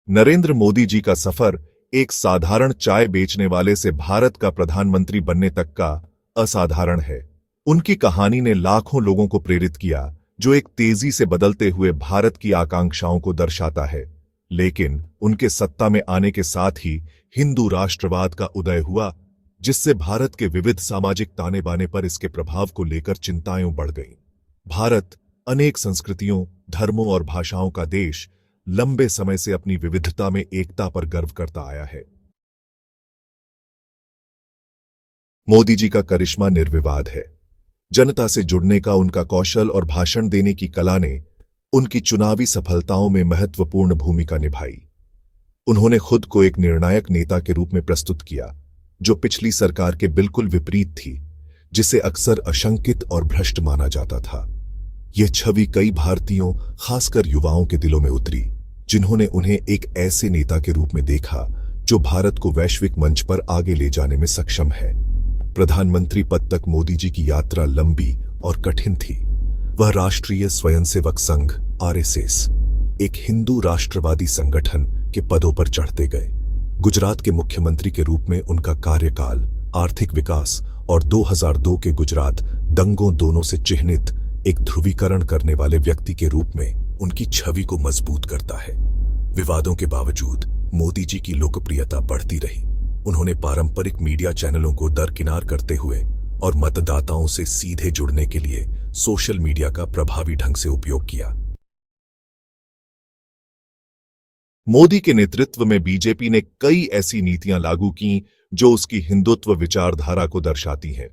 नरेंद्र मोदी जी का सफर एक साधारण चाय बेचने वाले से भारत का प्रधानमंत्री बनने तक का असाधारण है। उनकी कहानी ने लाखों लोगों को प्रेरित किया, जो एक तेजी से बदलते हुए भारत की आकांक्षाओं को दर्शाता है। लेकिन उनके सत्ता में आने के साथ ही हिंदू राष्ट्रवाद का उदय हुआ, जिससे भारत के विविध सामाजिक ताने बाने पर इसके प्रभाव को लेकर चिंताएं बढ़ गईं। भारत अनेक संस्कृतियों, धर्मों और भाषाओं का देश लंबे समय से अपनी विविधता में एकता पर गर्व करता आया है। मोदी जी का करिश्मा निर्विवाद है। जनता से जुड़ने का उनका कौशल और भाषण देने की कला ने उनकी चुनावी सफलताओं में महत्वपूर्ण भूमिका निभाई। उन्होंने खुद को एक निर्णायक नेता के रूप में प्रस्तुत किया, जो पिछली सरकार के बिल्कुल विपरीत थी, जिसे अक्सर अशंकित और भ्रष्ट माना जाता था। यह छवि कई भारतीयों, खासकर युवाओं के दिलों में उतरी, जिन्होंने उन्हें एक ऐसे नेता के रूप में देखा जो भारत को वैश्विक मंच पर आगे ले जाने में सक्षम है। प्रधानमंत्री पद तक मोदी जी की यात्रा लंबी और कठिन थी। वह राष्ट्रीय स्वयंसेवक संघ आरएसएस, एक हिंदू राष्ट्रवादी संगठन के पदों पर चढ़ते गए। गुजरात के मुख्यमंत्री के रूप में उनका कार्यकाल आर्थिक विकास और 2002 के गुजरात दंगों दोनों से चिह्नित एक ध्रुवीकरण करने वाले व्यक्ति के रूप में उनकी छवि को मजबूत करता है। विवादों के बावजूद मोदी जी की लोकप्रियता बढ़ती रही। उन्होंने पारंपरिक मीडिया चैनलों को दरकिनार करते हुए और मतदाताओं से सीधे जुड़ने के लिए सोशल मीडिया का प्रभावी ढंग से उपयोग किया। मोदी के नेतृत्व में बीजेपी ने कई ऐसी नीतियां लागू की जो उसकी हिंदुत्व विचारधारा को दर्शाती हैं।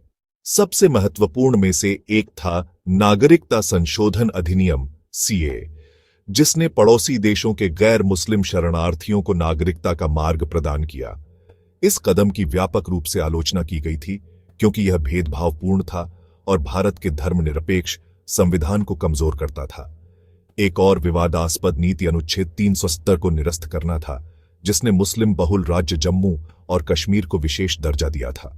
सबसे महत्वपूर्ण में से एक था नागरिकता संशोधन अधिनियम सीए, जिसने पड़ोसी देशों के गैर मुस्लिम शरणार्थियों को नागरिकता का मार्ग प्रदान किया। इस कदम की व्यापक रूप से आलोचना की गई थी, क्योंकि यह भेदभावपूर्ण था और भारत के धर्मनिरपेक्ष संविधान को कमजोर करता था। एक और विवादास्पद नीति अनुच्छेद 370 को निरस्त करना था, जिसने मुस्लिम बहुल राज्य जम्मू और कश्मीर को विशेष दर्जा दिया था।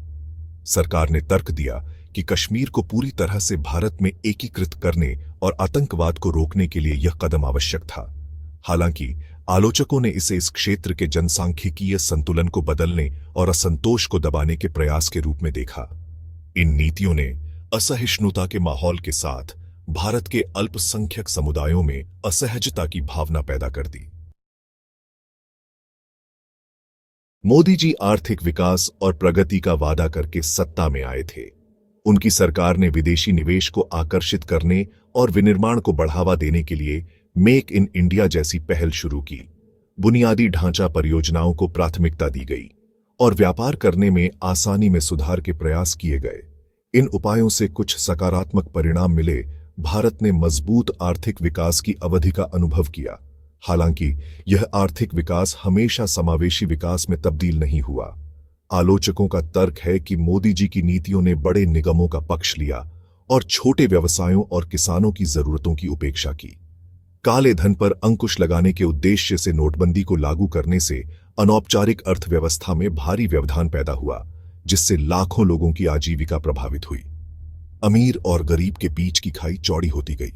सरकार ने तर्क दिया कि कश्मीर को पूरी तरह से भारत में एकीकृत करने और आतंकवाद को रोकने के लिए यह कदम आवश्यक था। हालांकि आलोचकों ने इसे इस क्षेत्र के जनसांख्यिकीय संतुलन को बदलने और असंतोष को दबाने के प्रयास के रूप में देखा। इन नीतियों ने असहिष्णुता के माहौल के साथ भारत के अल्पसंख्यक समुदायों में असहजता की भावना पैदा कर दी। मोदी जी आर्थिक विकास और प्रगति का वादा करके सत्ता में आए थे। उनकी सरकार ने विदेशी निवेश को आकर्षित करने और विनिर्माण को बढ़ावा देने के लिए मेक इन इंडिया जैसी पहल शुरू की। बुनियादी ढांचा परियोजनाओं को प्राथमिकता दी गई और व्यापार करने में आसानी में सुधार के प्रयास किए गए। इन उपायों से कुछ सकारात्मक परिणाम मिले। भारत ने मजबूत आर्थिक विकास की अवधि का अनुभव किया। हालांकि यह आर्थिक विकास हमेशा समावेशी विकास में तब्दील नहीं हुआ। आलोचकों का तर्क है कि मोदी जी की नीतियों ने बड़े निगमों का पक्ष लिया और छोटे व्यवसायों और किसानों की जरूरतों की उपेक्षा की। काले धन पर अंकुश लगाने के उद्देश्य से नोटबंदी को लागू करने से अनौपचारिक अर्थव्यवस्था में भारी व्यवधान पैदा हुआ, जिससे लाखों लोगों की आजीविका प्रभावित हुई। अमीर और गरीब के बीच की खाई चौड़ी होती गई,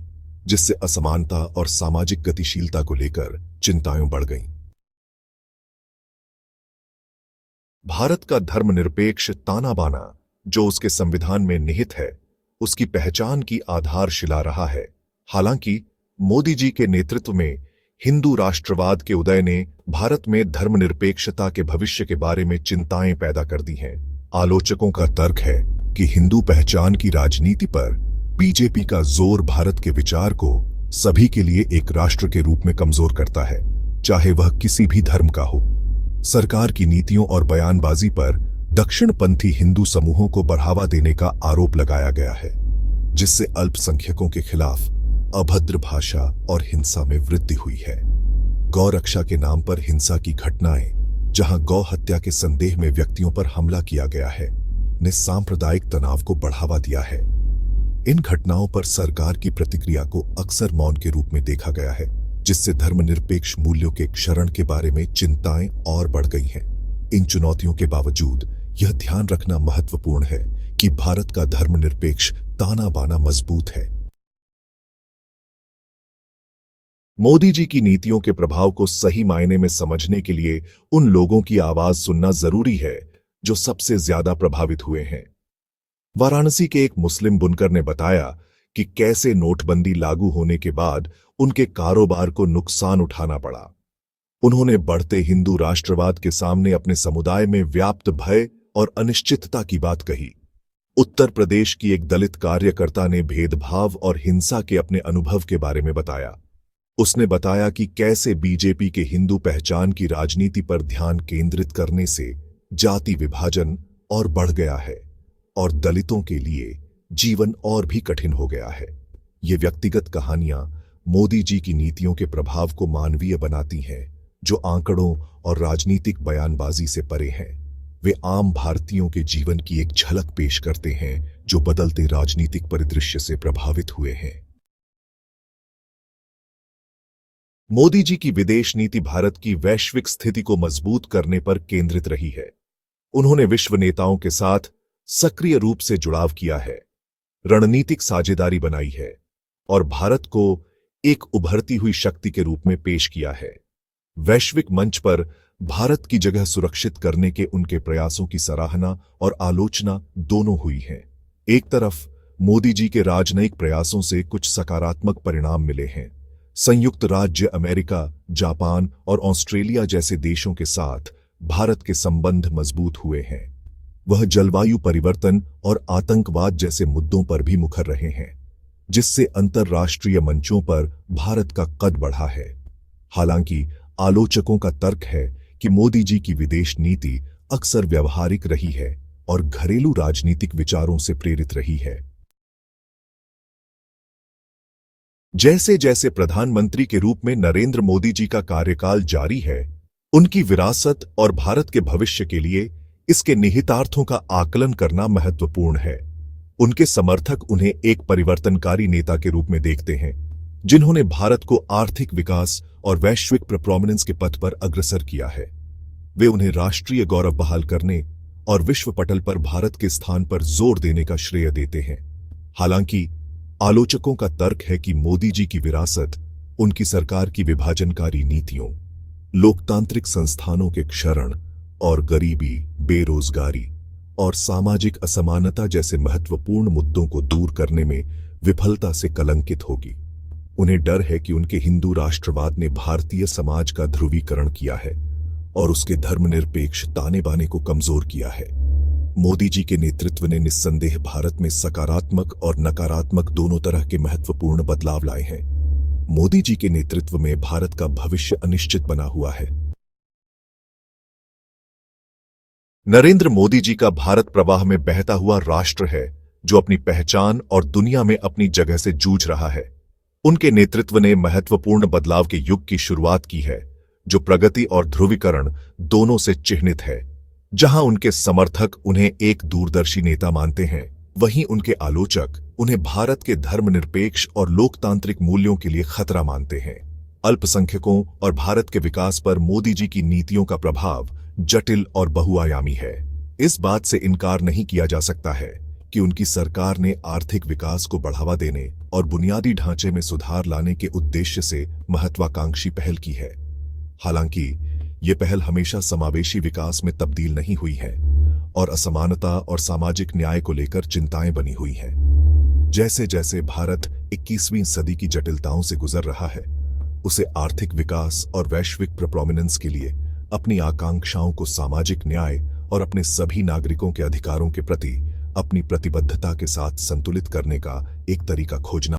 जिससे असमानता और सामाजिक गतिशीलता को लेकर चिंताएं बढ़ गईं। भारत का धर्मनिरपेक्ष ताना बाना, जो उसके संविधान में निहित है, उसकी पहचान की आधारशिला रहा है। हालांकि मोदी जी के नेतृत्व में हिंदू राष्ट्रवाद के उदय ने भारत में धर्मनिरपेक्षता के भविष्य के बारे में चिंताएं पैदा कर दी हैं। आलोचकों का तर्क है कि हिंदू पहचान की राजनीति पर बीजेपी का जोर भारत के विचार को सभी के लिए एक राष्ट्र के रूप में कमजोर करता है, चाहे वह किसी भी धर्म का हो। सरकार की नीतियों और बयानबाजी पर दक्षिणपंथी हिंदू समूहों को बढ़ावा देने का आरोप लगाया गया है, जिससे अल्पसंख्यकों के खिलाफ अभद्र भाषा और हिंसा में वृद्धि हुई है। गौ रक्षा के नाम पर हिंसा की घटनाएं, जहां गौ हत्या के संदेह में व्यक्तियों पर हमला किया गया है, ने सांप्रदायिक तनाव को बढ़ावा दिया है। इन घटनाओं पर सरकार की प्रतिक्रिया को अक्सर मौन के रूप में देखा गया है, जिससे धर्मनिरपेक्ष मूल्यों के क्षरण के बारे में चिंताएं और बढ़ गई हैं। इन चुनौतियों के बावजूद यह ध्यान रखना महत्वपूर्ण है कि भारत का धर्मनिरपेक्ष ताना बाना मजबूत है। मोदी जी की नीतियों के प्रभाव को सही मायने में समझने के लिए उन लोगों की आवाज सुनना जरूरी है जो सबसे ज्यादा प्रभावित हुए हैं। वाराणसी के एक मुस्लिम बुनकर ने बताया कि कैसे नोटबंदी लागू होने के बाद उनके कारोबार को नुकसान उठाना पड़ा। उन्होंने बढ़ते हिंदू राष्ट्रवाद के सामने अपने समुदाय में व्याप्त भय और अनिश्चितता की बात कही। उत्तर प्रदेश की एक दलित कार्यकर्ता ने भेदभाव और हिंसा के अपने अनुभव के बारे में बताया। उसने बताया कि कैसे बीजेपी के हिंदू पहचान की राजनीति पर ध्यान केंद्रित करने से जाति विभाजन और बढ़ गया है और दलितों के लिए जीवन और भी कठिन हो गया है। ये व्यक्तिगत कहानियां मोदी जी की नीतियों के प्रभाव को मानवीय बनाती हैं, जो आंकड़ों और राजनीतिक बयानबाजी से परे हैं। वे आम भारतीयों के जीवन की एक झलक पेश करते हैं जो बदलते राजनीतिक परिदृश्य से प्रभावित हुए हैं। मोदी जी की विदेश नीति भारत की वैश्विक स्थिति को मजबूत करने पर केंद्रित रही है। उन्होंने विश्व नेताओं के साथ सक्रिय रूप से जुड़ाव किया है, रणनीतिक साझेदारी बनाई है और भारत को एक उभरती हुई शक्ति के रूप में पेश किया है। वैश्विक मंच पर भारत की जगह सुरक्षित करने के उनके प्रयासों की सराहना और आलोचना दोनों हुई है। एक तरफ मोदी जी के राजनयिक प्रयासों से कुछ सकारात्मक परिणाम मिले हैं। संयुक्त राज्य अमेरिका, जापान और ऑस्ट्रेलिया जैसे देशों के साथ भारत के संबंध मजबूत हुए हैं। वह जलवायु परिवर्तन और आतंकवाद जैसे मुद्दों पर भी मुखर रहे हैं, जिससे अंतर्राष्ट्रीय मंचों पर भारत का कद बढ़ा है। हालांकि आलोचकों का तर्क है कि मोदी जी की विदेश नीति अक्सर व्यावहारिक रही है और घरेलू राजनीतिक विचारों से प्रेरित रही है। जैसे जैसे प्रधानमंत्री के रूप में नरेंद्र मोदी जी का कार्यकाल जारी है, उनकी विरासत और भारत के भविष्य के लिए इसके निहितार्थों का आकलन करना महत्वपूर्ण है। उनके समर्थक उन्हें एक परिवर्तनकारी नेता के रूप में देखते हैं, जिन्होंने भारत को आर्थिक विकास और वैश्विक प्रोमिनेंस के पथ पर अग्रसर किया है। वे उन्हें राष्ट्रीय गौरव बहाल करने और विश्व पटल पर भारत के स्थान पर जोर देने का श्रेय देते हैं। हालांकि आलोचकों का तर्क है कि मोदी जी की विरासत उनकी सरकार की विभाजनकारी नीतियों, लोकतांत्रिक संस्थानों के क्षरण और गरीबी, बेरोजगारी और सामाजिक असमानता जैसे महत्वपूर्ण मुद्दों को दूर करने में विफलता से कलंकित होगी। उन्हें डर है कि उनके हिंदू राष्ट्रवाद ने भारतीय समाज का ध्रुवीकरण किया है और उसके धर्मनिरपेक्ष ताने बाने को कमजोर किया है। मोदी जी के नेतृत्व ने निस्संदेह भारत में सकारात्मक और नकारात्मक दोनों तरह के महत्वपूर्ण बदलाव लाए हैं। मोदी जी के नेतृत्व में भारत का भविष्य अनिश्चित बना हुआ है। नरेंद्र मोदी जी का भारत प्रवाह में बहता हुआ राष्ट्र है, जो अपनी पहचान और दुनिया में अपनी जगह से जूझ रहा है। उनके नेतृत्व ने महत्वपूर्ण बदलाव के युग की शुरुआत की है, जो प्रगति और ध्रुवीकरण दोनों से चिह्नित है। जहां उनके समर्थक उन्हें एक दूरदर्शी नेता मानते हैं, वहीं उनके आलोचक उन्हें भारत के धर्मनिरपेक्ष और लोकतांत्रिक मूल्यों के लिए खतरा मानते हैं। अल्पसंख्यकों और भारत के विकास पर मोदी जी की नीतियों का प्रभाव जटिल और बहुआयामी है। इस बात से इनकार नहीं किया जा सकता है कि उनकी सरकार ने आर्थिक विकास को बढ़ावा देने और बुनियादी ढांचे में सुधार लाने के उद्देश्य से महत्वाकांक्षी पहल की है। हालांकि ये पहल हमेशा समावेशी विकास में तब्दील नहीं हुई है और असमानता और सामाजिक न्याय को लेकर चिंताएं बनी हुई हैं। जैसे जैसे भारत 21वीं सदी की जटिलताओं से गुजर रहा है, उसे आर्थिक विकास और वैश्विक प्रोमिनेंस के लिए अपनी आकांक्षाओं को सामाजिक न्याय और अपने सभी नागरिकों के अधिकारों के प्रति अपनी प्रतिबद्धता के साथ संतुलित करने का एक तरीका खोजना